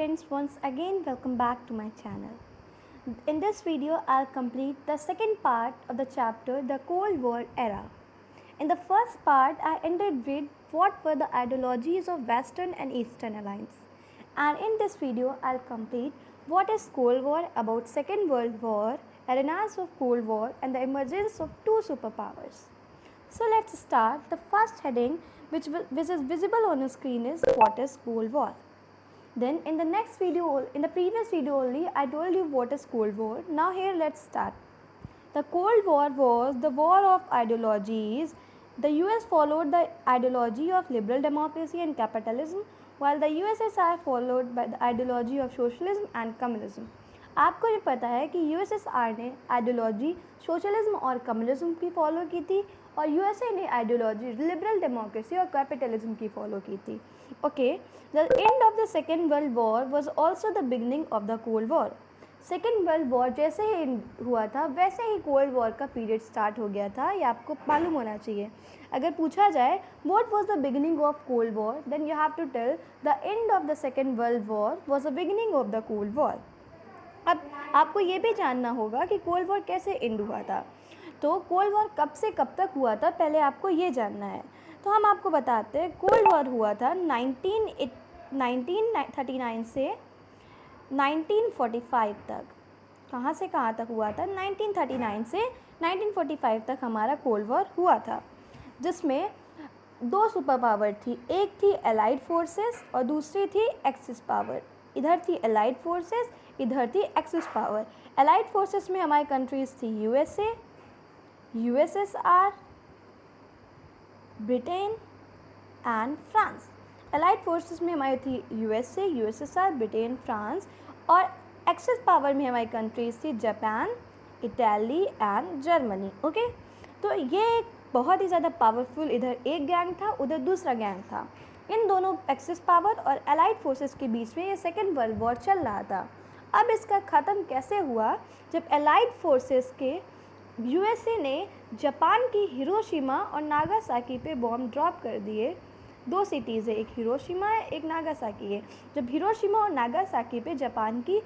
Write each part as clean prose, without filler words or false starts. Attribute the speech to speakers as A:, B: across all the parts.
A: friends, once again welcome back to my channel. In this video, I'll complete the second part of the chapter, the Cold War era. In the first part, I ended with what were the ideologies of Western and Eastern alliance. And in this video, I'll complete what is Cold War, about Second World War, arenas of Cold War, and the emergence of two superpowers. So let's start. The first heading which is visible on the screen is what is Cold War. Then in the previous video only, I told you what is Cold War. Now here let's start. The Cold War was the war of ideologies. The US followed the ideology of liberal democracy and capitalism, while the USSR followed by the ideology of socialism and communism. आपको ये पता है कि USSR ने ideology socialism और communism की follow की थी और यूएसए ने आइडियोलॉजी लिबरल डेमोक्रेसी और कैपिटलिज्म की फॉलो की थी. Okay, the end of the second world war was also the beginning of the cold war. Second world war जैसे ही हुआ था वैसे ही कोल्ड वॉर का पीरियड स्टार्ट हो गया था. ये आपको मालूम होना चाहिए. अगर पूछा जाए what was the beginning of cold war, then you have to tell the end of the second world war was the beginning of the cold war. अब आपको ये भी जानना होगा कि कोल्ड वॉर कैसे एंड हुआ था. तो कोल्ड वॉर कब से कब तक हुआ था, पहले आपको ये जानना है. तो हम आपको बताते हैं. कोल्ड वॉर हुआ था 1939 से 1945 तक. कहाँ से कहाँ तक हुआ था? 1939 से 1945 तक हमारा कोल्ड वॉर हुआ था, जिसमें दो सुपर पावर थी. एक थी एलाइड फोर्सेस और दूसरी थी एक्सिस पावर. इधर थी एलाइड फोर्सेस, इधर थी एक्सिस पावर. एलाइड फोर्सेस में हमारी कंट्रीज थी USA, USSR, Britain and France. Allied forces में हमारी थी यूएसए, यूएसएसआर, ब्रिटेन, फ्रांस. और एक्सिस पावर में हमारी कंट्रीज थी Japan, Italy and Germany. Okay, तो ये एक बहुत ही ज़्यादा पावरफुल, इधर एक गैंग था, उधर दूसरा गैंग था. इन दोनों एक्सिस पावर और एलाइड फोर्सेस के बीच में ये सेकेंड वर्ल्ड वॉर चल रहा था. अब इसका ख़त्म कैसे हुआ? जब एलाइड फोर्सेस के यूएसए ने जापान की हिरोशिमा और नागासाकी पे बॉम्ब ड्रॉप कर दिए. दो सिटीज़ है, एक हिरोशिमा है, एक नागासाकी है. जब हिरोशिमा और नागासाकी पे जापान की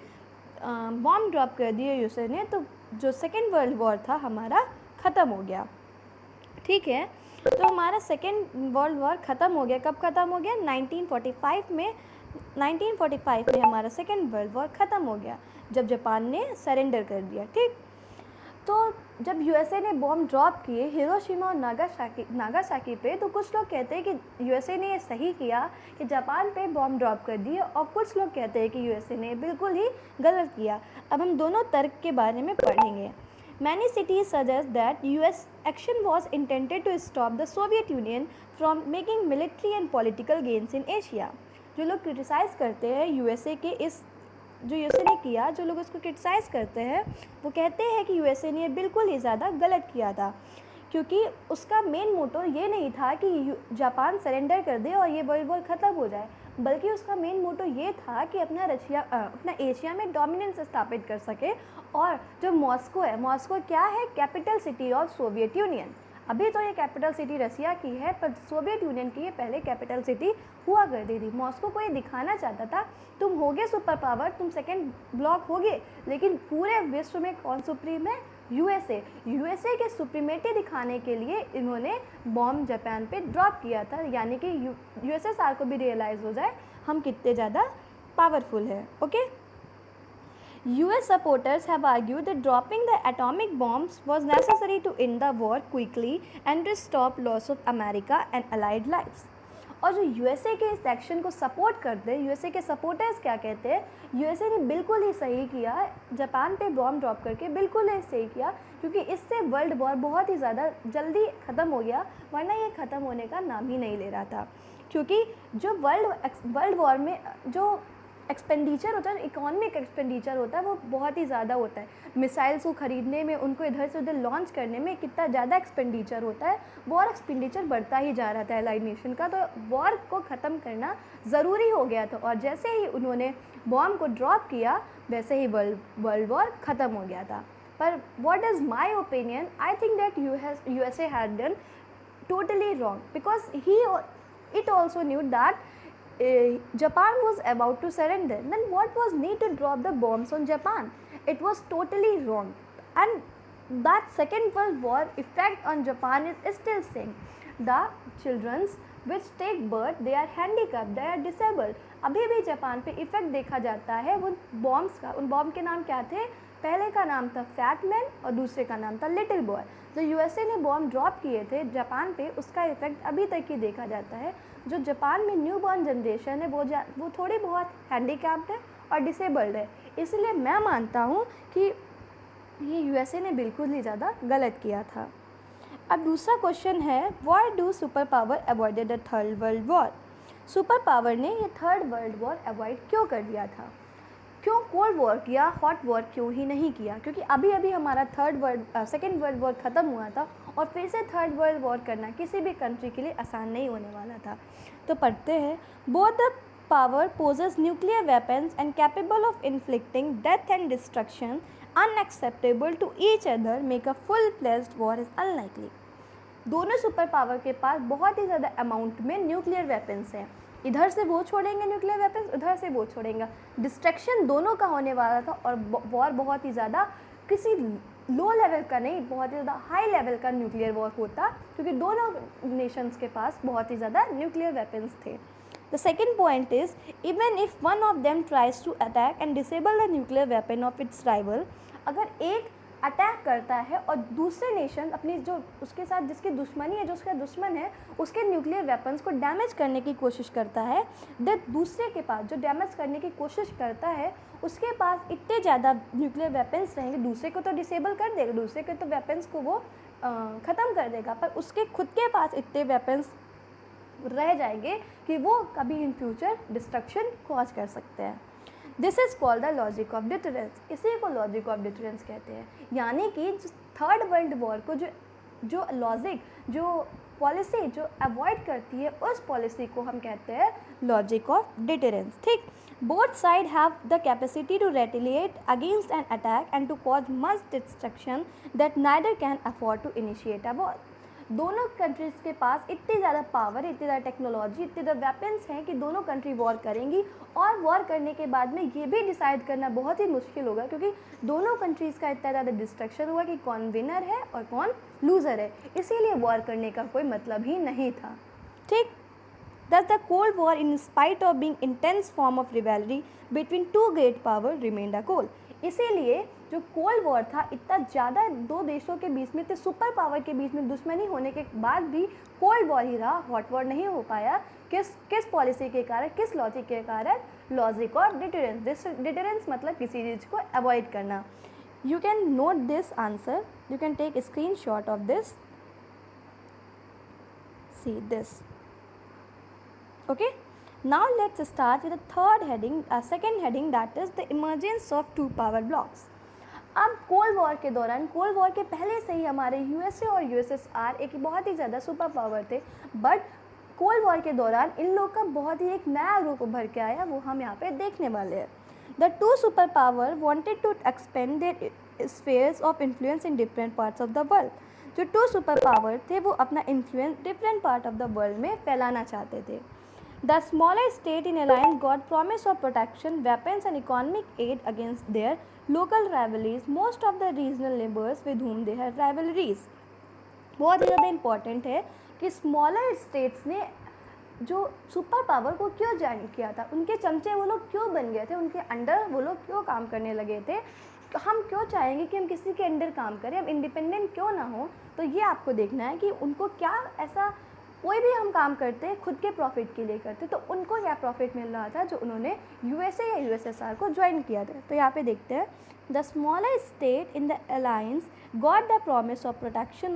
A: बॉम्ब ड्रॉप कर दिए यूएसए ने, तो जो सेकेंड वर्ल्ड वॉर था हमारा ख़त्म हो गया. ठीक है, तो हमारा सेकेंड वर्ल्ड वॉर ख़त्म हो गया. कब ख़त्म हो गया? 1945 में. 1945 में हमारा सेकेंड वर्ल्ड वॉर ख़त्म हो गया जब जापान ने सरेंडर कर दिया. ठीक, तो जब यूएसए ने बॉम्ब ड्रॉप किए हिरोशिमा और नागासाकी पे, तो कुछ लोग कहते हैं कि यूएसए ने ये सही किया कि जापान पे बॉम्ब ड्रॉप कर दिए, और कुछ लोग कहते हैं कि यूएसए ने बिल्कुल ही गलत किया. अब हम दोनों तर्क के बारे में पढ़ेंगे. Many cities suggest that US action was intended to stop the Soviet Union from making military and political gains in Asia. जो लोग क्रिटिसाइज़ करते हैं यूएसए के इस जो यूएसए ने किया, जो लोग इसको क्रिटिसाइज़ करते हैं वो कहते हैं कि यूएसए ने बिल्कुल ही ज़्यादा गलत किया था, क्योंकि उसका मेन मोटो ये नहीं था कि जापान सरेंडर कर दे और ये वर्ल्ड वॉर ख़त्म हो जाए, बल्कि उसका मेन मोटो ये था कि अपना एशिया में डोमिनेंस स्थापित कर सके. और जो मॉस्को है, मॉस्को क्या है? Capital city of Soviet union. अभी तो ये कैपिटल सिटी रसिया की है, पर सोवियत यूनियन की ये पहले कैपिटल सिटी हुआ करती थी. मॉस्को को ये दिखाना चाहता था तुम होगे सुपर पावर, तुम सेकेंड ब्लॉक होगे, लेकिन पूरे विश्व में कौन सुप्रीम है? यूएसए. यूएसए के सुप्रीमेटी दिखाने के लिए इन्होंने बॉम्ब जापान पे ड्रॉप किया था, यानी कि यूएसएसआर को भी रियलाइज़ हो जाए हम कितने ज़्यादा पावरफुल हैं. Okay, US supporters have argued that dropping the atomic bombs was necessary to end the war quickly and to stop loss of America and allied lives. और जो यूएसए के इस एक्शन को सपोर्ट करते हैं, यूएसए के supporters क्या कहते हैं? यूएसए ने बिल्कुल ही सही किया जापान पे बॉम्ब ड्रॉप करके, बिल्कुल ही सही किया, क्योंकि इससे वर्ल्ड वॉर बहुत ही ज़्यादा जल्दी ख़त्म हो गया, वरना ये ख़त्म होने का नाम ही नहीं ले रहा था. क्योंकि जो वर्ल्ड वॉर में जो एक्सपेंडिचर होता है, इकोनॉमिक एक्सपेंडिचर होता है, वो बहुत ही ज़्यादा होता है. मिसाइल्स को ख़रीदने में, उनको इधर से उधर लॉन्च करने में कितना ज़्यादा एक्सपेंडिचर होता है. वॉर एक्सपेंडिचर बढ़ता ही जा रहा था एलाइड नेशन का, तो वॉर को ख़त्म करना ज़रूरी हो गया था. और जैसे ही उन्होंने बॉम्ब को ड्रॉप किया वैसे ही वर्ल्ड वॉर ख़त्म हो गया था. पर what is my opinion? I think that USA had done totally wrong, because it also knew that Japan was about to surrender, then what was need to drop the bombs on Japan? It was totally wrong, and that Second World War effect on Japan is still same. The children's which take birth, they are handicapped, they are disabled. अभी भी Japan पे effect देखा जाता है वो bombs का. उन bomb के नाम क्या थे? पहले का नाम था फैट मैन और दूसरे का नाम था लिटिल बॉय. जो यूएसए ने बॉम्ब ड्रॉप किए थे जापान पे, उसका इफेक्ट अभी तक ही देखा जाता है. जो जापान में न्यू बॉर्न जनरेशन है वो थोड़ी बहुत हैंडीकैप्ड है और डिसेबल्ड है. इसलिए मैं मानता हूँ कि ये यूएसए ने बिल्कुल ही ज़्यादा गलत किया था. अब दूसरा क्वेश्चन है, why do super power avoided the third world war? Super power ने ये थर्ड वर्ल्ड वॉर अवॉइड क्यों कर दिया था? क्यों कोल्ड वॉर किया, हॉट वॉर क्यों ही नहीं किया? क्योंकि अभी अभी हमारा सेकेंड वर्ल्ड वॉर ख़त्म हुआ था और फिर से थर्ड वर्ल्ड वॉर करना किसी भी कंट्री के लिए आसान नहीं होने वाला था. तो पढ़ते हैं, both the power possess nuclear weapons and capable of inflicting death and destruction unacceptable to each other make a full fledged war is unlikely. दोनों सुपर पावर के पास बहुत ही ज़्यादा अमाउंट में न्यूक्लियर वेपन्स हैं. इधर से वो छोड़ेंगे न्यूक्लियर वेपन्स, उधर से वो छोड़ेंगे. डिस्ट्रक्शन दोनों का होने वाला था और वॉर बहुत ही ज़्यादा किसी लो लेवल का नहीं, बहुत ही ज़्यादा हाई लेवल का न्यूक्लियर वॉर होता, क्योंकि दोनों नेशंस के पास बहुत ही ज़्यादा न्यूक्लियर वेपन्स थे. The second point is, even if one of them tries to attack and disable the nuclear weapon of its rival, अगर एक अटैक करता है और दूसरे नेशन अपनी जो उसके साथ जिसकी दुश्मनी है, जो उसका दुश्मन है, उसके न्यूक्लियर वेपन्स को डैमेज करने की कोशिश करता है, देन दूसरे के पास जो डैमेज करने की कोशिश करता है उसके पास इतने ज़्यादा न्यूक्लियर वेपन्स रहेंगे, दूसरे को तो डिसेबल कर देगा, दूसरे के तो वेपन्स को वो ख़त्म कर देगा, पर उसके खुद के पास इतने वेपन्स रह जाएंगे कि वो कभी इन फ्यूचर डिस्ट्रक्शन कॉज कर सकते हैं. This is called the logic of deterrence. इसी को लॉजिक ऑफ डिटरेंस कहते हैं. यानी कि थर्ड वर्ल्ड वॉर को जो लॉजिक, जो पॉलिसी जो अवॉइड करती है, उस पॉलिसी को हम कहते हैं लॉजिक ऑफ डिटरेंस. ठीक, both side have the capacity to retaliate against an attack and to cause much destruction that neither can afford to initiate a war. दोनों कंट्रीज़ के पास इतनी ज़्यादा पावर, इतनी ज़्यादा टेक्नोलॉजी, इतने ज़्यादा वेपन्स हैं कि दोनों कंट्री वॉर करेंगी, और वॉर करने के बाद में ये भी डिसाइड करना बहुत ही मुश्किल होगा, क्योंकि दोनों कंट्रीज़ का इतना ज़्यादा डिस्ट्रक्शन हुआ कि कौन विनर है और कौन लूज़र है. इसीलिए वॉर करने का कोई मतलब ही नहीं था. ठीक, thus the Cold War, in spite of being intense form of rivalry between two great power, remained a goal. इसीलिए जो कोल्ड वॉर था, इतना ज़्यादा दो देशों के बीच में, इतने सुपर पावर के बीच में दुश्मनी होने के बाद भी कोल्ड वॉर ही रहा, हॉट वॉर नहीं हो पाया. किस पॉलिसी के कारण, किस लॉजिक के कारण? Logic of deterrence. डिटरेंस मतलब किसी चीज़ को अवॉइड करना. You can note this answer, you can take screen shot of this, see this. Okay, now let's start with the third heading, second heading, that is the emergence of two power blocks. अब cold war के दौरान, cold war के पहले से ही हमारे USA और USSR एक बहुत ही ज़्यादा सुपर पावर थे, बट कोल्ड वॉर के दौरान इन लोग का बहुत ही एक नया रूप उभर के आया, वो हम यहाँ पे देखने वाले हैं. The two super power wanted to expand their spheres of influence in different parts of the world. जो टू सुपर पावर थे वो अपना influence different part of the world में फैलाना चाहते थे. The smaller state in alliance got promise of protection, weapons and economic aid against their local rivalries, most of the regional neighbors with whom they had rivalries. बहुत ही ज़्यादा important है कि smaller states ने जो सुपर पावर को क्यों join किया था, उनके चमचे वो लोग क्यों बन गए थे, उनके अंडर वो लोग क्यों काम करने लगे थे. तो हम क्यों चाहेंगे कि हम किसी के अंडर काम करें, हम इंडिपेंडेंट क्यों ना हो. तो ये आपको देखना है कि उनको क्या ऐसा, कोई भी हम काम करते खुद के प्रॉफिट के लिए करते, तो उनको क्या प्रॉफिट मिल रहा था जो उन्होंने यूएसए या यूएसएसआर को ज्वाइन किया था. तो यहाँ पे देखते हैं, the smaller state in the alliance got the promise of protection,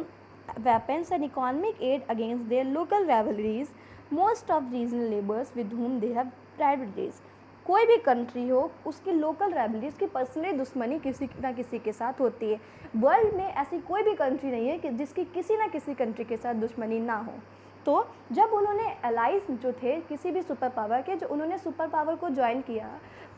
A: weapons and economic aid against their local rivalries, most of regional neighbours with whom they have rivalries. कोई भी कंट्री हो, उसकी लोकल राइवलरीज की personally दुश्मनी किसी ना किसी के साथ होती है. वर्ल्ड में ऐसी कोई भी कंट्री नहीं है कि जिसकी किसी ना किसी कंट्री के साथ दुश्मनी ना हो. तो जब उन्होंने एलाइज जो थे किसी भी सुपर पावर के, जो उन्होंने सुपर पावर को ज्वाइन किया,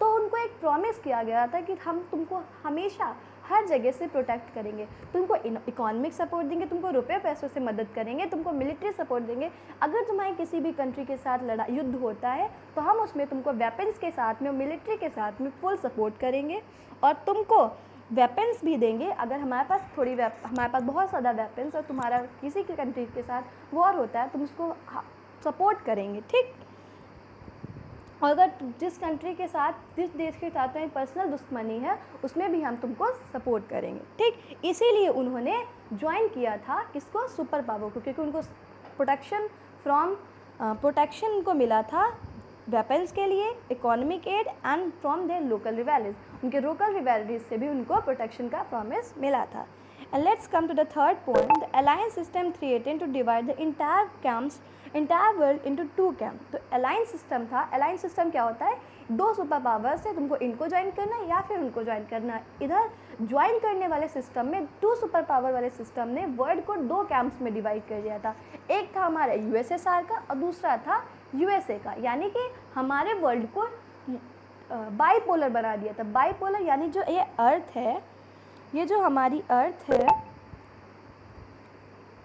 A: तो उनको एक प्रॉमिस किया गया था कि हम तुमको हमेशा हर जगह से प्रोटेक्ट करेंगे, तुमको इकोनॉमिक सपोर्ट देंगे, तुमको रुपये पैसों से मदद करेंगे, तुमको मिलिट्री सपोर्ट देंगे। अगर तुम्हारी किसी भी कंट्री के साथ युद्ध होता है तो हम उसमें तुमको वेपन्स के साथ में, मिलिट्री के साथ में फुल सपोर्ट करेंगे और तुमको वेपन्स भी देंगे। अगर हमारे पास बहुत ज़्यादा वेपन्स और तुम्हारा किसी की कंट्री के साथ वॉर होता है, तुम उसको सपोर्ट करेंगे, ठीक। और अगर जिस कंट्री के साथ, जिस देश के साथ में पर्सनल दुश्मनी है, उसमें भी हम तुमको सपोर्ट करेंगे, ठीक। इसीलिए उन्होंने ज्वाइन किया था किसको, सुपर पावर को, क्योंकि उनको प्रोटेक्शन उनको मिला था वेपन्स के लिए, economic aid and from their local rivalries, उनके लोकल रिवैलिटीज से भी उनको प्रोटेक्शन का प्रॉमिस मिला था। And let's come to the third point, the alliance system threatened to divide the entire world into 2 camp. तो अलायंस सिस्टम था। अलायंस सिस्टम क्या होता है, 2 सुपर पावर्स है, तुमको इनको ज्वाइन करना है या फिर उनको ज्वाइन करना है। इधर ज्वाइन करने वाले सिस्टम में 2 सुपर पावर वाले सिस्टम ने वर्ल्ड को 2 कैंप्स में डिवाइड कर दिया था। एक था हमारा यूएसएसआर का और दूसरा था यूएसए का, यानी कि हमारे वर्ल्ड को बाईपोलर बना दिया था। बाईपोलर यानी जो ये अर्थ है, ये जो हमारी अर्थ है,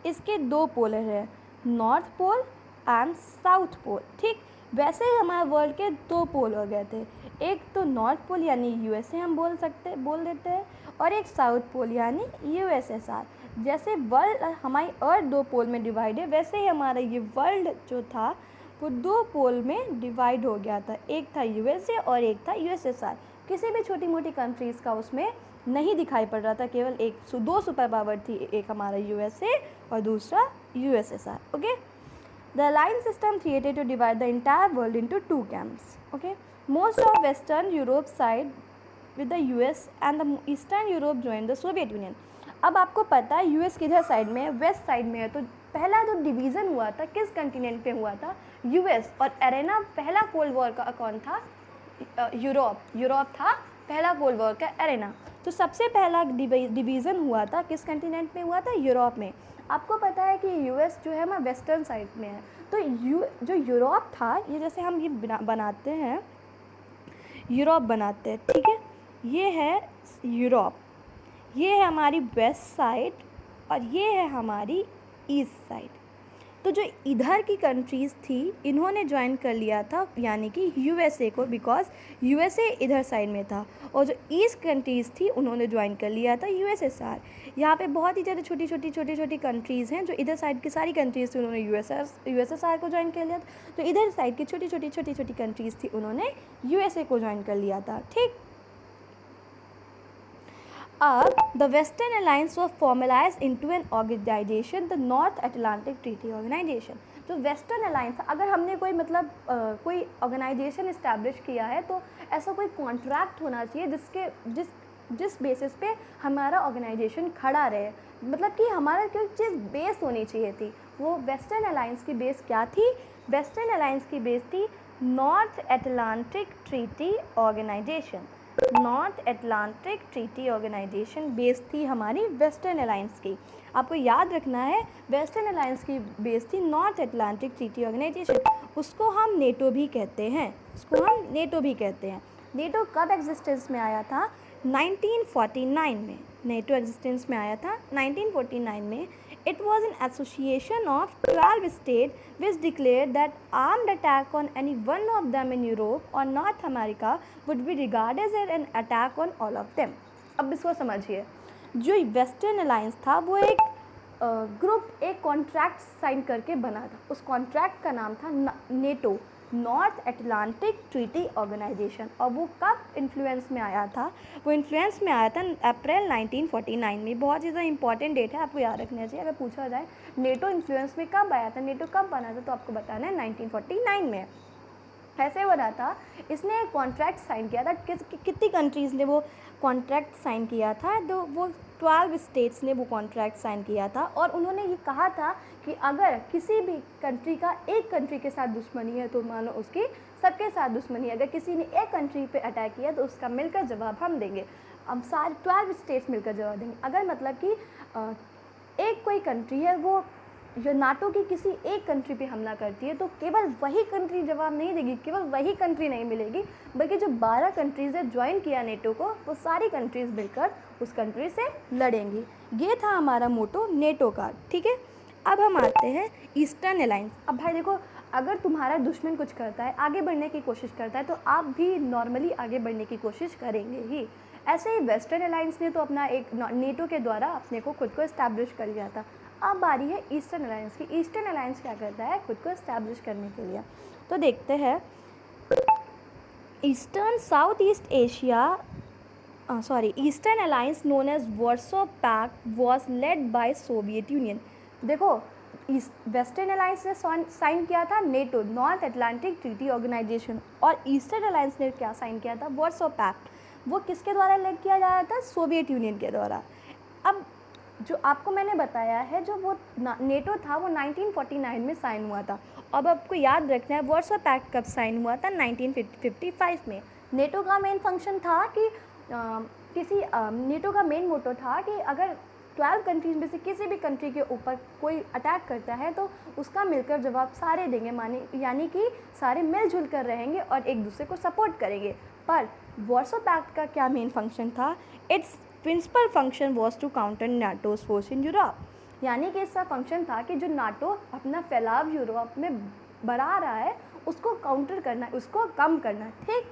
A: इसके 2 पोलर है, north pole and south pole, ठीक। वैसे ही हमारे वर्ल्ड के 2 पोल हो गए थे, एक तो नॉर्थ पोल यानी यूएसए हम बोल देते हैं, और एक साउथ पोल यानी यूएसएसआर। जैसे वर्ल्ड हमारी अर्थ 2 पोल में डिवाइड है, वैसे ही हमारा ये वर्ल्ड जो था वो 2 पोल में डिवाइड हो गया था, एक था यूएसए और एक था यूएसएसआर। किसी भी छोटी मोटी कंट्रीज़ का उसमें नहीं दिखाई पड़ रहा था, केवल 2 सुपर पावर थी, एक हमारा यूएसए और दूसरा USSR, okay. The alliance system created to divide the entire world into 2 camps, okay. Most of western Europe side with the US and the eastern Europe join the Soviet Union. अब आपको पता है US किधर side में है, west side में है। तो पहला जो डिवीज़न हुआ था किस कंटिनेंट पे हुआ था, यूएस, और एरेना पहला कोल्ड वॉर का कौन था, यूरोप था पहला कोल्ड वॉर का एरेना। तो सबसे पहला डिवीज़न हुआ था किस कंटिनेंट में हुआ था, यूरोप में। आपको पता है कि यूएस जो है हमारा वेस्टर्न साइड में है, तो जो यूरोप था, ये जैसे हम ये बनाते हैं, यूरोप बनाते हैं, ठीक है, ये है यूरोप, ये है हमारी वेस्ट साइड और ये है हमारी ईस्ट साइड। तो जो इधर की कंट्रीज़ थी इन्होंने ज्वाइन कर लिया था, यानी कि यूएसए को, बिकॉज यूएसए इधर साइड में था, और जो ईस्ट कंट्रीज़ थी उन्होंने ज्वाइन कर लिया था यूएसएसआर। यहाँ पे बहुत ही ज़्यादा छोटी छोटी कंट्रीज़ हैं, जो इधर साइड की सारी कंट्रीज़ थी उन्होंने यूएसएसआर को ज्वाइन कर लिया था, तो इधर साइड की छोटी छोटी कंट्रीज़ थी उन्होंने यूएसए को ज्वाइन कर लिया था, ठीक। The Western Alliance was formalized into an organization, the North Atlantic Treaty Organization। तो वेस्टर्न अलायंस, अगर हमने कोई कोई ऑर्गेनाइजेशन इस्टेब्लिश किया है तो ऐसा कोई कॉन्ट्रैक्ट होना चाहिए जिस बेसिस पे हमारा ऑर्गेनाइजेशन खड़ा रहे, मतलब कि हमारा कोई चीज़ बेस होनी चाहिए थी। वो वेस्टर्न अलायंस की बेस क्या थी, वेस्टर्न अलायंस की बेस थी North Atlantic Treaty Organization. North Atlantic Treaty Organization base थी हमारी वेस्टर्न अलायंस की। आपको याद रखना है वेस्टर्न अलायंस की बेस थी नॉर्थ एटलांटिक ट्रीटी ऑर्गेनाइजेशन। उसको हम नेटो भी कहते हैं, नेटो कब एग्जिस्टेंस में आया था, 1949 में। नेटो एग्जिस्टेंस में आया था 1949 में। It was an association of 12 states which declared that armed attack on any one of them in Europe or North America would be regarded as an attack on all of them। अब इसको समझिए, जो western alliance था वो एक एक contract sign करके बना था। उस कॉन्ट्रैक्ट का नाम था NATO, North Atlantic Treaty Organization. और वो कब इन्फ्लुएंस में आया था, वो इन्फ्लुएंस में आया था अप्रैल 1949 में। बहुत ज़्यादा इंपॉर्टेंट डेट है, आपको याद रखना चाहिए। अगर पूछा जाए नेटो इन्फ्लुएंस में कब आया था, नेटो कब बना था, तो आपको बताना है 1949 में ऐसे बना था। इसने एक कॉन्ट्रैक्ट साइन किया था। कितनी कंट्रीज़ ने वो कॉन्ट्रैक्ट साइन किया था, तो वो 12 स्टेट्स ने वो कॉन्ट्रैक्ट साइन किया था। और उन्होंने ये कहा था कि अगर किसी भी कंट्री का एक कंट्री के साथ दुश्मनी है तो मानो उसकी सबके साथ दुश्मनी है। अगर किसी ने एक कंट्री पे अटैक किया तो उसका मिलकर जवाब हम देंगे, हम सारे 12 स्टेट्स मिलकर जवाब देंगे। अगर मतलब कि एक कोई कंट्री है वो जो नाटो की किसी एक कंट्री पे हमला करती है तो केवल वही कंट्री जवाब नहीं देगी, केवल वही कंट्री नहीं मिलेगी, बल्कि जो 12 कंट्रीज़ ने ज्वाइन किया नेटो को, वो सारी कंट्रीज़ मिलकर उस कंट्री से लड़ेंगी। ये था हमारा मोटो नेटो का। ठीक है, अब हम आते हैं ईस्टर्न अलायंस। अब भाई देखो, अगर तुम्हारा दुश्मन कुछ करता है, आगे बढ़ने की कोशिश करता है, तो आप भी नॉर्मली आगे बढ़ने की कोशिश करेंगे ही। ऐसे ही वेस्टर्न अलायंस ने तो अपना एक नेटो के द्वारा अपने को खुद को इस्टेब्लिश कर लिया था। अब बारी है ईस्टर्न अलायंस की। ईस्टर्न अलायंस क्या करता है खुद को इस्टेब्लिश करने के लिए? तो देखते हैं। Eastern south east Asia eastern alliance known as Warsaw Pact was led by Soviet Union. देखो, वेस्टर्न अलायंस ने साइन किया था NATO, North Atlantic Treaty Organization, और ईस्टर्न अलायंस ने क्या साइन किया था? Warsaw Pact. वो किसके द्वारा लेड किया जा रहा था? सोवियत यूनियन के द्वारा। अब जो आपको मैंने बताया है, जो वो नेटो था वो 1949 में साइन हुआ था। अब आपको याद रखना है वार्सो पैक्ट कब साइन हुआ था? 1955 में। नेटो का मेन फंक्शन था कि नेटो का मेन मोटो था कि अगर 12 कंट्रीज में से किसी भी कंट्री के ऊपर कोई अटैक करता है तो उसका मिलकर जवाब सारे देंगे, माने यानी कि सारे मिलजुल कर रहेंगे और एक दूसरे को सपोर्ट करेंगे। पर वार्सो पैक्ट का क्या मेन फंक्शन था? Its principal function was to counter NATO's force in Europe. यानी कि इसका फंक्शन था कि जो नाटो अपना फैलाव यूरोप में बढ़ा रहा है उसको काउंटर करना है, उसको कम करना है। ठीक,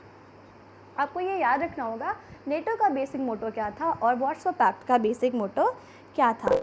A: आपको ये याद रखना होगा नेटो का बेसिक मोटो क्या था और वार्सो पैक्ट का बेसिक मोटो क्या था।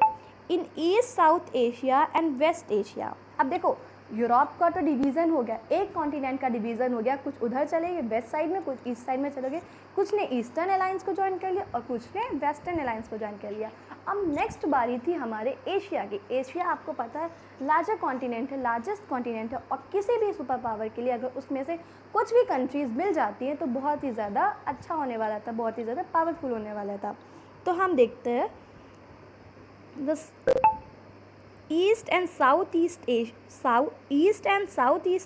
A: In East South Asia and West Asia. अब देखो, यूरोप का तो डिवीज़न हो गया, एक कॉन्टिनेंट का डिवीज़न हो गया, कुछ उधर चले गए वेस्ट साइड में, कुछ ईस्ट साइड में चले गए, कुछ ने ईस्टर्न अलायंस को ज्वाइन कर लिया और कुछ ने वेस्टर्न अलायंस को ज्वाइन कर लिया। अब नेक्स्ट बारी थी हमारे एशिया की। एशिया आपको पता है लार्जर कॉन्टिनेंट है, लार्जेस्ट कॉन्टिनेंट है, और किसी भी सुपर पावर के लिए अगर उसमें से कुछ भी कंट्रीज़ मिल जाती हैं तो बहुत ही ज़्यादा अच्छा होने वाला था, बहुत ही ज़्यादा पावरफुल होने वाला था। तो हम देखते हैं East and Southeast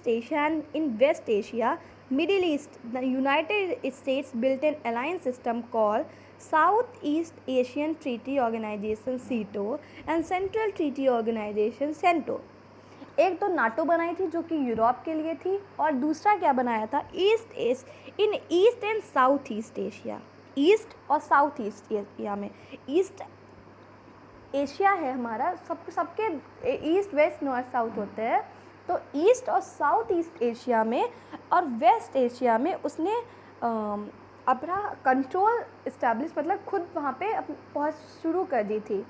A: Asia and in West Asia, Middle East, the United States built an alliance system called Southeast Asian Treaty Organization (SEATO) and Central Treaty Organization (CENTO). एक तो नाटो बनाई थी जो कि यूरोप के लिए थी, और दूसरा क्या बनाया था? East and south east Asia. East और साउथ ईस्ट एशिया में, ईस्ट एशिया है हमारा, सबके ईस्ट वेस्ट नॉर्थ साउथ होते हैं, तो ईस्ट और साउथ ईस्ट एशिया में और वेस्ट एशिया में उसने अपना कंट्रोल इस्टेब्लिश, मतलब खुद वहाँ पे पहुँच शुरू कर दी थी।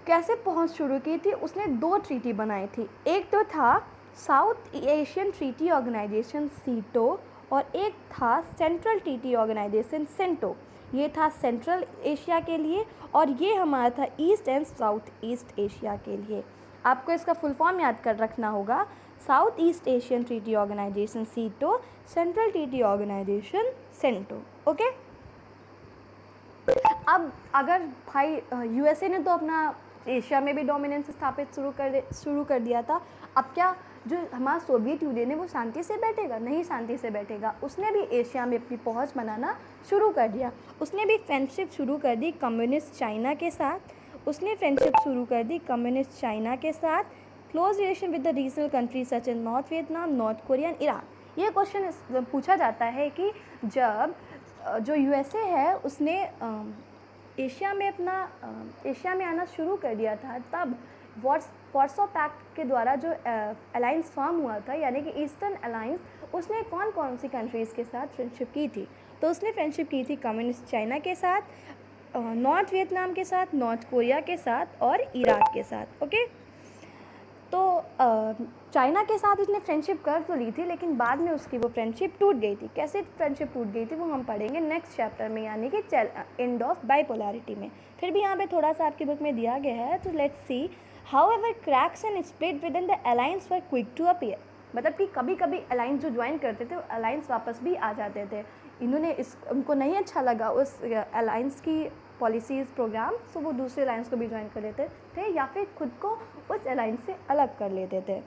A: कैसे पहुँच शुरू की थी? उसने 2 ट्रीटी बनाई थी। एक तो था साउथ एशियन ट्रीटी ऑर्गेनाइजेशन (सीटो) और एक था सेंट्रल ट्रीटी ऑर्गेनाइजेशन (सेंटो). ये था सेंट्रल एशिया के लिए और ये हमारा था east and south east Asia के लिए। आपको इसका फुल फॉर्म याद कर रखना होगा, South East Asian treaty organisation (SEATO), central treaty organisation (CENTO). Okay, अब अगर भाई यूएसए ने तो अपना एशिया में भी डोमिनेंस स्थापित शुरू कर दिया था, अब क्या जो हमारा सोवियत यूनियन है वो शांति से बैठेगा? नहीं शांति से बैठेगा। उसने भी एशिया में अपनी पहुंच बनाना शुरू कर दिया। उसने भी फ्रेंडशिप शुरू कर दी कम्युनिस्ट चाइना के साथ। Close relation with the regional countries such as North Vietnam, North Korea and Iran. ये क्वेश्चन पूछा जाता है कि जब जो यूएसए है उसने एशिया में आना शुरू कर दिया था, तब वार्सो पैक्ट के द्वारा जो अलायंस फॉर्म हुआ था, यानी कि ईस्टर्न अलायंस, उसने कौन कौन सी कंट्रीज़ के साथ फ्रेंडशिप की थी? तो उसने फ्रेंडशिप की थी कम्युनिस्ट चाइना के साथ, नॉर्थ वियतनाम के साथ, नॉर्थ कोरिया के साथ और इराक के साथ। ओके, तो चाइना के साथ उसने फ्रेंडशिप कर तो ली थी, लेकिन बाद में उसकी वो फ्रेंडशिप टूट गई थी। कैसे फ्रेंडशिप टूट गई थी वो हम पढ़ेंगे नेक्स्ट चैप्टर में, यानी कि एंड ऑफ बाइपोलैरिटी में। फिर भी यहाँ पे थोड़ा सा आपकी बुक में दिया गया है, तो let's see. However cracks and split within the alliance were quick to appear. मतलब कि कभी कभी अलायंस जो ज्वाइन करते थे वो अलायंस वापस भी आ जाते थे। उनको नहीं अच्छा लगा उस अलायंस की पॉलिसीज़ प्रोग्राम, तो वो दूसरे अलायंस को भी ज्वाइन कर लेते थे या फिर खुद को उस अलायंस से अलग कर लेते थे।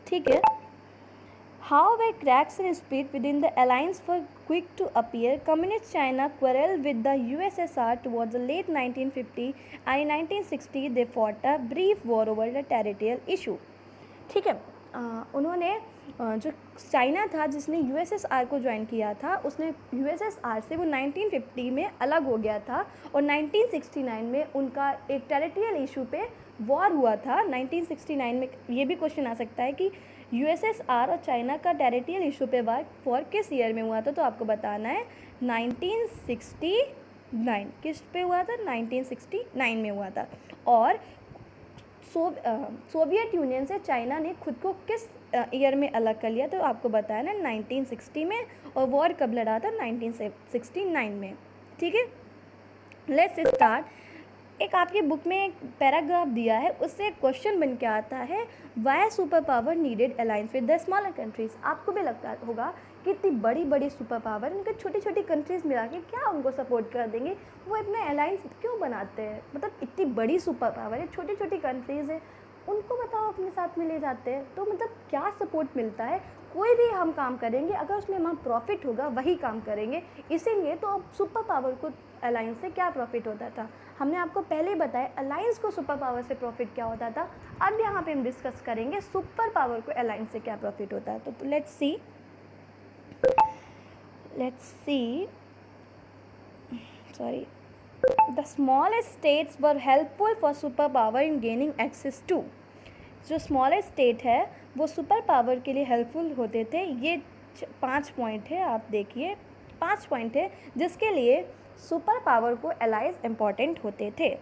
A: ठीक है। How were cracks and split within the alliance were quick to appear. Communist China quarreled with the USSR towards the late 1950 and in 1960 they fought a brief war over the territorial issue. ठीक है, उन्होंने जो China था जिसने USSR को join किया था, उसने यूएसएसआर से वो 1950 में अलग हो गया था और 1969 में उनका एक टेरिटोरियल इशू पे वॉर हुआ था. 1969 में ये भी क्वेश्चन आ सकता है कि यूएसएसआर और चाइना का टेरिटोरियल इशू पे वॉर किस ईयर में हुआ था, तो आपको बताना है 1969. किस पे हुआ था? 1969 में हुआ था. और सोवियत यूनियन से चाइना ने खुद को किस ईयर में अलग कर लिया, तो आपको बताया ना 1960 में. और वॉर कब लड़ा था? 1969 में. ठीक है, लेट्स स्टार्ट. एक आपकी बुक में एक पैराग्राफ दिया है, उससे एक क्वेश्चन बन के आता है, why super power needed alliance with the smaller countries. आपको भी लगता होगा कि इतनी बड़ी बड़ी सुपर पावर उनके छोटी छोटी कंट्रीज़ मिला के क्या उनको सपोर्ट कर देंगे, वो इतने अलायंस क्यों बनाते हैं. मतलब इतनी बड़ी सुपर पावर है, छोटी छोटी कंट्रीज़ है, उनको बताओ अपने साथ में ले जाते हैं, तो मतलब क्या सपोर्ट मिलता है. कोई भी हम काम करेंगे अगर उसमें हमारा प्रॉफिट होगा वही काम करेंगे. इसीलिए तो अब सुपर पावर को अलायंस से क्या प्रॉफिट होता था, हमने आपको पहले ही बताया. अलायंस को सुपर पावर से प्रॉफिट क्या होता था. अब यहाँ पे हम डिस्कस करेंगे सुपर पावर को अलायंस से क्या प्रॉफिट होता है. तो let's C sorry, the smallest states were helpful for superpower in gaining access to. जो स्मॉलेस्ट स्टेट है वो सुपर पावर के लिए हेल्पफुल होते थे. ये 5 पॉइंट है, आप देखिए 5 पॉइंट है जिसके लिए सुपर पावर को एलाइज इम्पॉर्टेंट होते थे.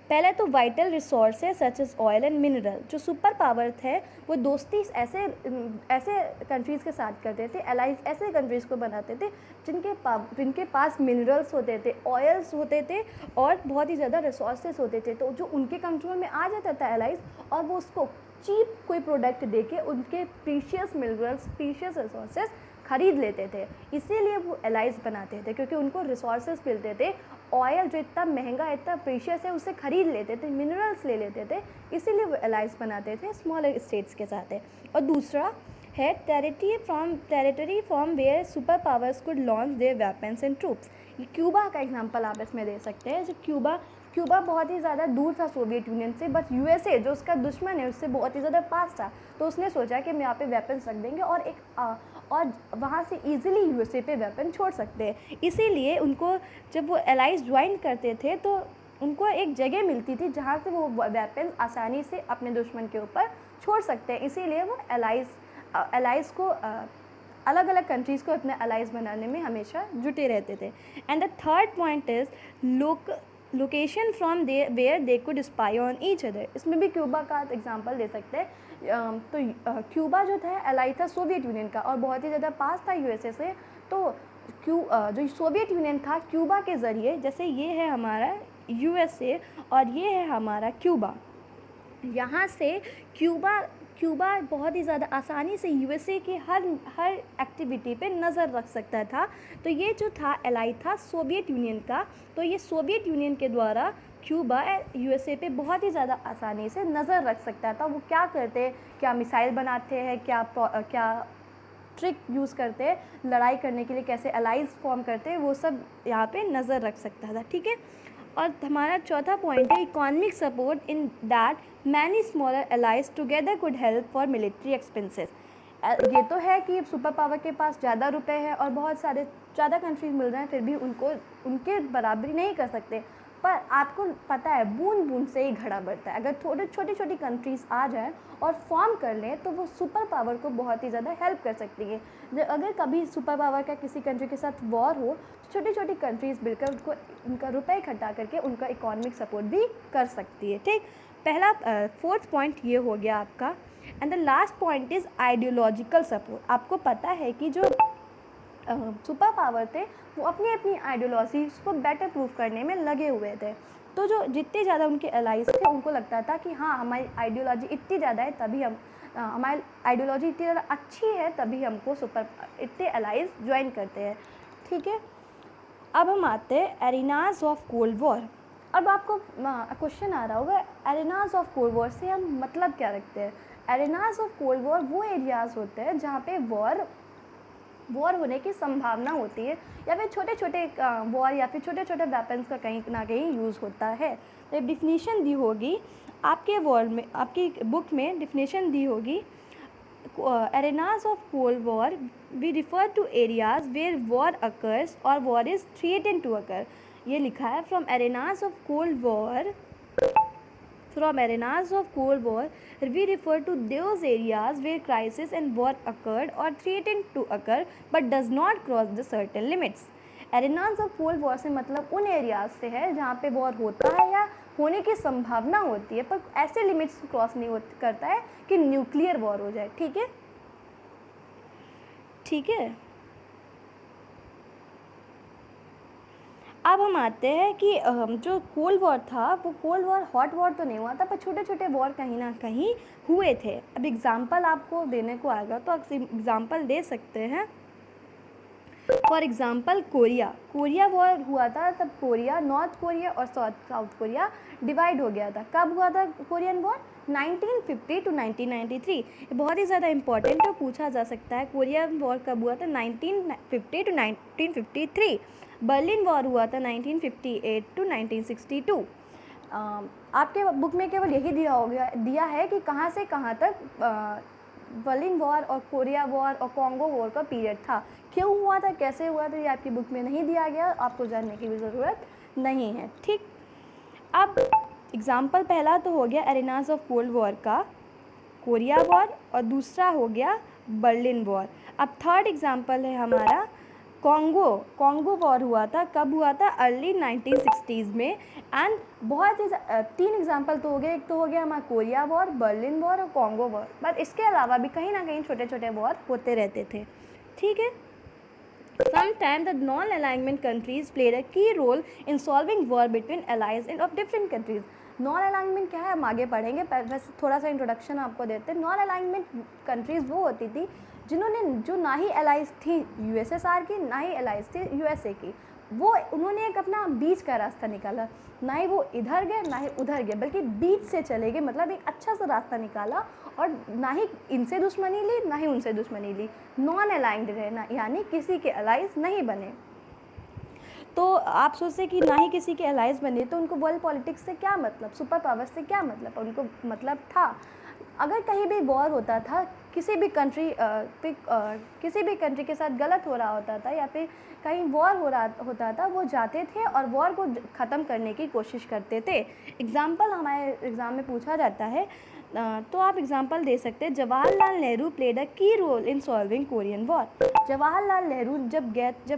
A: पहले तो vital resources such as oil and mineral. जो सुपर पावर थे वो दोस्ती ऐसे कंट्रीज़ के साथ करते थे, एलाइज ऐसे कंट्रीज़ को बनाते थे जिनके पास मिनरल्स होते थे, ऑयल्स होते थे और बहुत ही ज़्यादा रिसोर्सेज होते थे. तो जो उनके कंट्रोल में आ जाता था एलाइज, और वो उसको चीप कोई प्रोडक्ट दे के उनके प्रीशियस मिनरल्स, प्रीशियस रिसोर्सेज खरीद लेते थे. इसीलिए वो एलाइज बनाते थे क्योंकि उनको रिसोर्सेज मिलते थे. ऑयल जो इतना महंगा, इतना प्रीशियस है, उसे खरीद लेते थे, मिनरल्स ले लेते थे. इसीलिए वो एलाइज बनाते थे स्मॉलर स्टेट्स के साथ है. और दूसरा है territory from where super powers could launch their weapons and troops. ये क्यूबा का एग्जांपल आप इसमें दे सकते हैं. जो क्यूबा बहुत ही ज़्यादा दूर था सोवियत यूनियन से, बट यूएसए जो उसका दुश्मन है उससे बहुत ही ज़्यादा पास था. तो उसने सोचा कि हम यहाँ पे वेपन्स रख देंगे और वहाँ से इजीली यूएसए पे वेपन छोड़ सकते हैं. इसीलिए उनको जब वो एलाइज ज्वाइन करते थे तो उनको एक जगह मिलती थी जहाँ से वो वेपन आसानी से अपने दुश्मन के ऊपर छोड़ सकते हैं. इसीलिए वो एलाइज को अलग अलग कंट्रीज़ को अपने एलाइज बनाने में हमेशा जुटे रहते थे. And the third point is location from where they could spy on each other. इसमें भी क्यूबा का एग्जांपल दे सकते हैं. तो क्यूबा जो था एलाई था सोवियत यूनियन का और बहुत ही ज़्यादा पास था यूएसए से. तो जो सोवियत यूनियन था क्यूबा के ज़रिए, जैसे ये है हमारा यूएसए और ये है हमारा क्यूबा, यहाँ से क्यूबा बहुत ही ज़्यादा आसानी से यूएसए की हर एक्टिविटी पे नज़र रख सकता था. तो ये जो था एलाई था सोवियत यूनियन का. तो ये सोवियत यूनियन के द्वारा क्यूबा यूएसए पे बहुत ही ज़्यादा आसानी से नज़र रख सकता था. वो क्या करते हैं, क्या मिसाइल बनाते हैं, क्या ट्रिक यूज़ करते हैं लड़ाई करने के लिए, कैसे एलाइज फॉर्म करते हैं, वो सब यहाँ पे नज़र रख सकता था. ठीक है. और हमारा चौथा पॉइंट है economic support in that many smaller allies together could help for military expenses. ये तो है कि सुपर पावर के पास ज़्यादा रुपए है और बहुत सारे ज़्यादा कंट्रीज मिल रहे हैं, फिर भी उनके बराबरी नहीं कर सकते. पर आपको पता है बूंद बूंद से ही घड़ा बढ़ता है. अगर छोटी छोटी कंट्रीज़ आ जाएं और फॉर्म कर लें तो वो सुपर पावर को बहुत ही ज़्यादा हेल्प कर सकती है. अगर कभी सुपर पावर का किसी कंट्री के साथ वॉर हो तो छोटी छोटी कंट्रीज़ मिलकर उनका रुपए इकट्ठा करके उनका इकोनॉमिक सपोर्ट भी कर सकती है. ठीक, पहला फोर्थ पॉइंट ये हो गया आपका. And the last point is ideological support. आपको पता है कि जो सुपर पावर थे वो अपनी अपनी आइडियोलॉजीज़ को बेटर प्रूव करने में लगे हुए थे. तो जो जितने ज़्यादा उनके एलाइज थे उनको लगता था कि हाँ हमारी आइडियोलॉजी इतनी ज़्यादा है तभी हमारी आइडियोलॉजी इतनी ज़्यादा अच्छी है तभी हमको इतने एलाइज ज्वाइन करते हैं. ठीक है. अब हम आते हैं एरिनाज ऑफ कोल्ड वॉर. अब आपको क्वेश्चन आ रहा होगा, एरेनाज ऑफ कोल्ड वॉर से हम मतलब क्या रखते हैं? एरेनाज ऑफ कोल्ड वॉर वो एरियाज़ होते हैं जहाँ पे वॉर होने की संभावना होती है, या फिर छोटे छोटे वॉर या फिर छोटे छोटे वेपन्स का कहीं ना कहीं यूज़ होता है। तो एक डिफिनीशन दी होगी आपके वॉर में, आपकी बुक में डिफिनीशन दी होगी, arenas of cold war we refer to areas where war occurs or war is threatened to occur। ये लिखा है from arenas of cold war we refer to those areas where crisis and war occurred or threatened to occur but does not cross the certain limits। Arenas of cold war से मतलब उन areas से है जहाँ पे war होता है या होने की संभावना होती है, पर ऐसे लिमिट्स क्रॉस नहीं करता है कि न्यूक्लियर वॉर हो जाए। ठीक है, ठीक है। अब हम आते हैं कि जो कोल्ड वॉर था वो कोल्ड वॉर हॉट वॉर तो नहीं हुआ था, पर छोटे छोटे वॉर कहीं ना कहीं हुए थे। अब एग्जांपल आपको देने को आएगा तो आप एग्जांपल दे सकते हैं। फॉर एग्ज़ाम्पल कोरिया वॉर हुआ था, तब कोरिया, नॉर्थ कोरिया और साउथ कोरिया डिवाइड हो गया था। कब हुआ था कोरियन वॉर? 1950 टू 1993। ये बहुत ही ज़्यादा इंपॉर्टेंट है, पूछा जा सकता है। कोरियन वॉर कब हुआ था? 1950 टू 1953। बर्लिन वॉर हुआ था 1958 टू 1962। आपके बुक में केवल यही दिया है कि कहाँ से कहाँ तक बर्लिन वॉर और कोरिया वॉर और कॉन्गो वॉर का पीरियड था। क्यों हुआ था, कैसे हुआ था, ये आपकी बुक में नहीं दिया गया, आपको जानने की भी ज़रूरत नहीं है। ठीक, अब एग्ज़ाम्पल पहला तो हो गया एरेनाज ऑफ कोल्ड वॉर का कोरिया वॉर, और दूसरा हो गया बर्लिन वॉर। अब थर्ड एग्ज़ाम्पल है हमारा कॉन्गो वॉर हुआ था। कब हुआ था? अर्ली 1960s में। एंड बहुत ही 3 एग्जाम्पल तो हो गए, एक तो हो गया हमारा कोरिया वॉर, बर्लिन वॉर और कॉन्गो वॉर। बट इसके अलावा भी कहीं ना कहीं छोटे छोटे वॉर होते रहते थे। ठीक है। Sometimes the non-alignment countries played a key role in solving war between allies and of different countries। Non alignment क्या है हम आगे पढ़ेंगे, वैसे थोड़ा सा इंट्रोडक्शन आपको देते हैं। नॉन अलाइनमेंट कंट्रीज़ वो होती थी जो ना ही एलाइज थी यूएसएसआर की, ना ही एलाइज थी यूएसए की। उन्होंने एक अपना बीच का रास्ता निकाला, ना ही वो इधर गए ना ही उधर गए, बल्कि बीच से चले गए, मतलब एक अच्छा सा रास्ता निकाला, और ना ही इनसे दुश्मनी ली ना ही उनसे दुश्मनी ली। नॉन अलाइंड रहना, यानी किसी के अलाइज नहीं बने। तो आप सोचते कि ना ही किसी के अलाइज बने तो उनको वर्ल्ड पॉलिटिक्स से क्या मतलब, सुपर पावर से क्या मतलब? उनको मतलब था, अगर कहीं भी वॉर होता था, किसी भी कंट्री के साथ गलत हो रहा होता था या फिर कहीं वॉर होता था, वो जाते थे और वॉर को ख़त्म करने की कोशिश करते थे। एग्ज़ाम्पल हमारे एग्ज़ाम में पूछा जाता है, तो आप एग्ज़ाम्पल दे सकते हैं। Jawaharlal Nehru played a key role in solving Korean war. Jawaharlal Nehru जब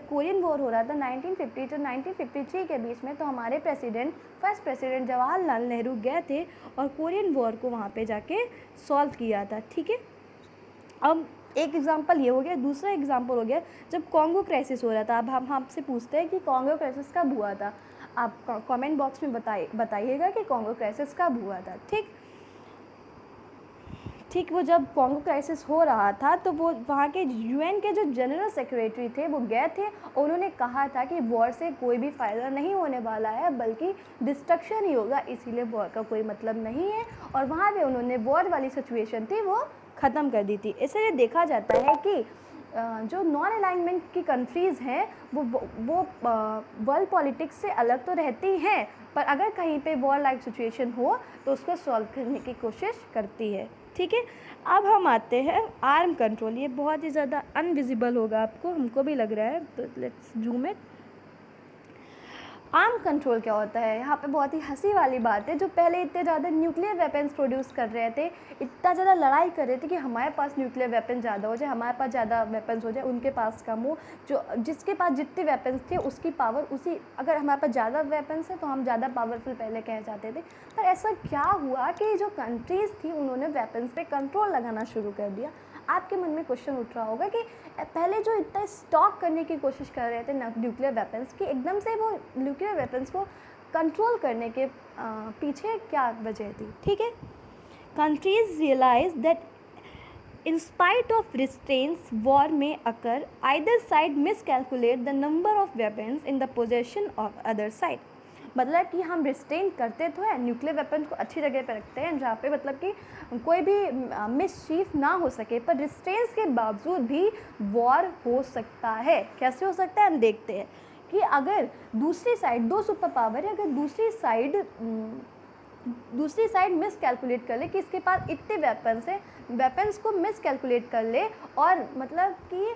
A: कोरियन वॉर हो रहा था 1950 to 1953 के बीच में, तो हमारे फर्स्ट प्रेसिडेंट जवाहरलाल नेहरू गए थे और कोरियन वॉर को वहाँ पे जाके सॉल्व किया था। ठीक है। अब एक एग्जांपल ये हो गया, दूसरा एग्जांपल हो गया जब कॉन्गो क्राइसिस हो रहा था। अब हम आपसे पूछते हैं कि कॉन्गो क्राइसिस कब हुआ था। आप कमेंट बॉक्स में बताइएगा कि कॉन्गो क्राइसिस कब हुआ था। ठीक, वो जब कॉन्गो क्राइसिस हो रहा था तो वो वहाँ के यूएन के जो जनरल सेक्रेटरी थे वो गए थे और उन्होंने कहा था कि वॉर से कोई भी फ़ायदा नहीं होने वाला है, बल्कि डिस्ट्रक्शन ही होगा, इसीलिए वॉर का कोई मतलब नहीं है। और वहाँ पे उन्होंने वॉर वाली सिचुएशन थी वो ख़त्म कर दी थी। इसलिए देखा जाता है कि जो नॉन अलाइनमेंट की कंट्रीज़ हैं वो वर्ल्ड पॉलिटिक्स से अलग तो रहती हैं, पर अगर कहीं पे वॉर लाइक सिचुएशन हो तो उसको सॉल्व करने की कोशिश करती है। ठीक है। अब हम आते हैं आर्म कंट्रोल। ये बहुत ही ज़्यादा अनविजिबल होगा आपको, हमको भी लग रहा है, तो let's zoom it. Arm control क्या होता है? यहाँ पे बहुत ही हंसी वाली बात है, जो पहले इतने ज़्यादा न्यूक्लियर वेपन्स प्रोड्यूस कर रहे थे, इतना ज़्यादा लड़ाई कर रहे थे कि हमारे पास न्यूक्लियर वेपन ज़्यादा हो जाए, हमारे पास ज़्यादा वेपन्स हो जाए, उनके पास कम हो। जिसके पास जितने वेपन्स थे उसकी पावर अगर हमारे पास ज़्यादा वेपन्स है तो हम ज़्यादा पावरफुल पहले कह जाते थे। पर ऐसा क्या हुआ कि जो कंट्रीज़ थी उन्होंने वेपन्स पे कंट्रोल लगाना शुरू कर दिया। आपके मन में क्वेश्चन उठ रहा होगा कि पहले जो इतना स्टॉक करने की कोशिश कर रहे थे न्यूक्लियर वेपन्स की, एकदम से वो न्यूक्लियर वेपन्स को कंट्रोल करने के पीछे क्या वजह थी? ठीक है। Countries realise that in spite of restraints, war may occur. Either side miscalculate the number of weapons in the possession of other side. मतलब कि हम रिस्ट्रेन करते तो है, न्यूक्लियर वेपन्स को अच्छी जगह पर रखते हैं जहाँ पे मतलब कि कोई भी मिसचीफ ना हो सके, पर रिस्ट्रेंस के बावजूद भी वॉर हो सकता है। कैसे हो सकता है हम देखते हैं कि अगर दूसरी साइड, दो सुपर पावर है, अगर दूसरी साइड मिस कैलकुलेट कर ले कि इसके पास इतने वेपन्स हैं, वेपन्स को मिस कैलकुलेट कर ले और मतलब कि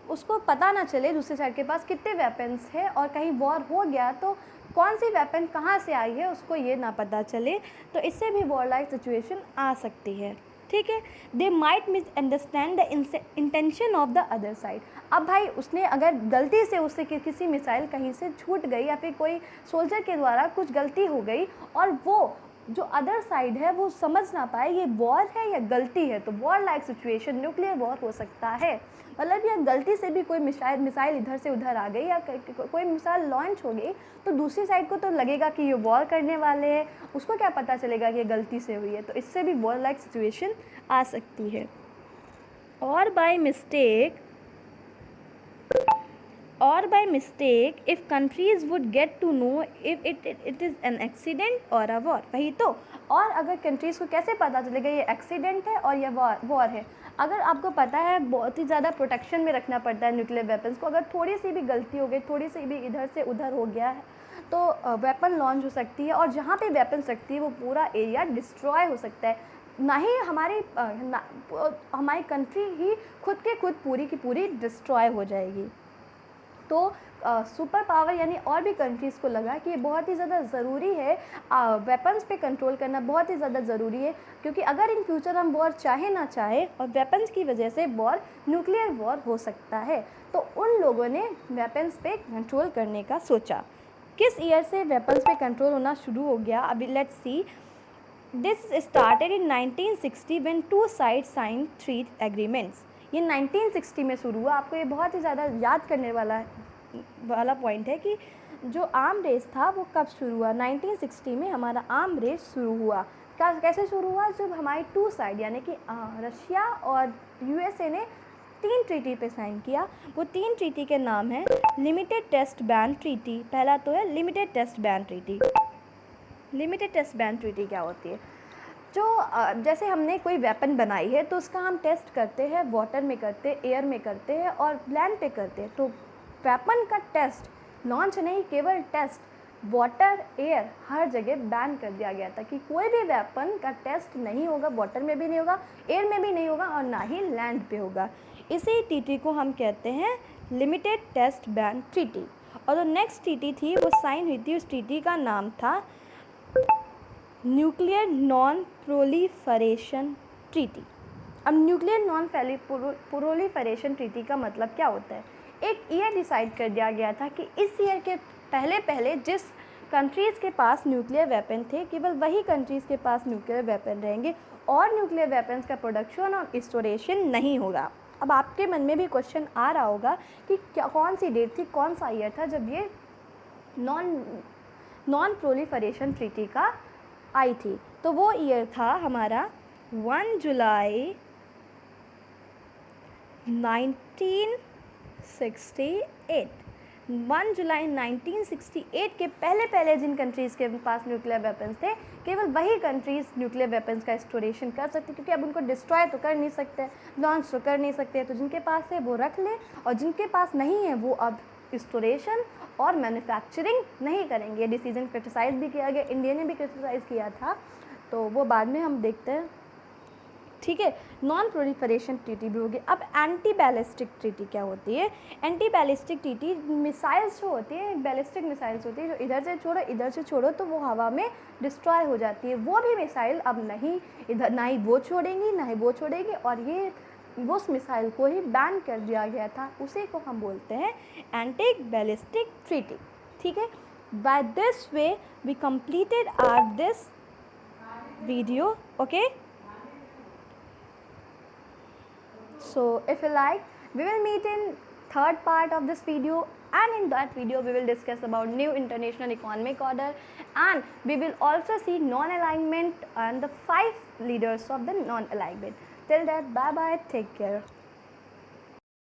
A: उसको पता ना चले दूसरी साइड के पास कितने वेपन्स है और कहीं वॉर हो गया तो कौन सी वेपन कहाँ से आई है उसको ये ना पता चले, तो इससे भी वॉर लाइक सिचुएशन आ सकती है। ठीक है, they might miss understand the intention of the other side. अब भाई उसने अगर गलती से उससे किसी मिसाइल कहीं से छूट गई या फिर कोई सोल्जर के द्वारा कुछ गलती हो गई और वो जो अदर साइड है वो समझ ना पाए ये वॉर है या गलती है, तो war like situation nuclear war हो सकता है। मतलब या गलती से भी कोई मिसाइल इधर से उधर आ गई या कोई मिसाइल लॉन्च हो गई तो दूसरी साइड को तो लगेगा कि ये वॉर करने वाले हैं, उसको क्या पता चलेगा कि ये गलती से हुई है, तो इससे भी वॉर लाइक सिचुएशन आ सकती है। और by mistake if countries would get to know if it is an accident or a war। वही तो, और अगर कंट्रीज़ को कैसे पता चलेगा ये एक्सीडेंट है और ये वॉर है। अगर आपको पता है बहुत ही ज़्यादा प्रोटेक्शन में रखना पड़ता है न्यूक्लियर वेपन्स को, अगर थोड़ी सी भी गलती हो गई, थोड़ी सी भी इधर से उधर हो गया है तो वेपन लॉन्च हो सकती है और जहाँ पे वेपन रखती है वो पूरा एरिया डिस्ट्रॉय हो सकता है। ना ही हमारी कंट्री ही खुद के खुद पूरी की पूरी डिस्ट्रॉय हो जाएगी। तो सुपर पावर यानी और भी कंट्रीज़ को लगा कि ये बहुत ही ज़्यादा ज़रूरी है, वेपन्स पे कंट्रोल करना बहुत ही ज़्यादा ज़रूरी है, क्योंकि अगर इन फ्यूचर हम वॉर चाहे ना चाहे और वेपन्स की वजह से वॉर न्यूक्लियर वॉर हो सकता है, तो उन लोगों ने वेपन्स पे कंट्रोल करने का सोचा। किस ईयर से वेपन्स पे कंट्रोल होना शुरू हो गया, अभी let's see. This started in 1960 when two side sign 3 agreements. ये 1960 में शुरू हुआ। आपको ये बहुत ही ज़्यादा याद करने वाला पॉइंट है कि जो आर्म रेस था वो कब शुरू हुआ। 1960 में हमारा आर्म रेस शुरू हुआ। कैसे शुरू हुआ, जब हमारी टू साइड यानी कि रशिया और यूएसए ने 3 ट्रीटी पे साइन किया। वो 3 ट्रीटी के नाम है लिमिटेड टेस्ट बैन ट्रीटी। पहला तो है limited test ban treaty. Limited test ban treaty क्या होती है, जो जैसे हमने कोई वेपन बनाई है तो उसका हम टेस्ट करते हैं, वाटर में करते हैं, एयर में करते हैं और लैंड पे करते हैं। तो वेपन का टेस्ट, लॉन्च नहीं, केवल टेस्ट, वाटर एयर हर जगह बैन कर दिया गया था कि कोई भी वेपन का टेस्ट नहीं होगा, वाटर में भी नहीं होगा, एयर में भी नहीं होगा और ना ही लैंड पे होगा। इसी ट्रीटी को हम कहते हैं लिमिटेड टेस्ट बैन ट्रीटी। और जो नेक्स्ट ट्रीटी थी वो साइन हुई थी, उस ट्रीटी का नाम था न्यूक्लियर नॉन प्रोलिफरेशन ट्रीटी। अब न्यूक्लियर नॉन प्रोलिफरेशन ट्रीटी का मतलब क्या होता है, एक ईयर डिसाइड कर दिया गया था कि इस ईयर के पहले जिस कंट्रीज़ के पास न्यूक्लियर वेपन थे केवल वही कंट्रीज़ के पास न्यूक्लियर वेपन रहेंगे और न्यूक्लियर वेपन्स का प्रोडक्शन और स्टोरेशन नहीं होगा। अब आपके मन में भी क्वेश्चन आ रहा होगा कि क्या, कौन सी डेट थी, कौन सा ईयर था जब ये नॉन प्रोलिफरेशन ट्रीटी का आई थी। तो वो ईयर था हमारा 1 जुलाई 1968। 1 जुलाई 1968 के पहले जिन कंट्रीज़ के पास न्यूक्लियर वेपन्स थे केवल वही कंट्रीज़ न्यूक्लियर वेपन्स का स्टोरेशन कर सकते, क्योंकि अब उनको डिस्ट्रॉय तो कर नहीं सकते, लॉन्च तो कर नहीं सकते, तो जिनके पास है वो रख ले और जिनके पास नहीं है वो अब स्टोरेशन और मैन्युफैक्चरिंग नहीं करेंगे। डिसीजन क्रिटिसाइज़ भी किया गया, इंडिया ने भी क्रिटिसाइज़ किया था, तो वो बाद में हम देखते हैं। ठीक है, नॉन प्रोलिफरेशन ट्रीटी भी होगी। अब एंटी बैलिस्टिक ट्रीटी क्या होती है, एंटी बैलिस्टिक ट्रीटी मिसाइल्स जो होती है, बैलिस्टिक मिसाइल्स होती है जो इधर से छोड़ो तो वो हवा में डिस्ट्रॉय हो जाती है, वो भी मिसाइल अब नहीं इधर, ना ही वो छोड़ेंगी ना ही वो छोड़ेगी, और ये उस मिसाइल को ही बैन कर दिया गया था, उसी को हम बोलते हैं एंटी बैलिस्टिक ट्रीटी। ठीक है, by this way we completed our this video. Okay, so if you like, we will meet in third part of this video, and in that video we will discuss about new international economic order, and we will also see non-alignment and the 5 leaders of the non-alignment. Till that, bye bye, take care.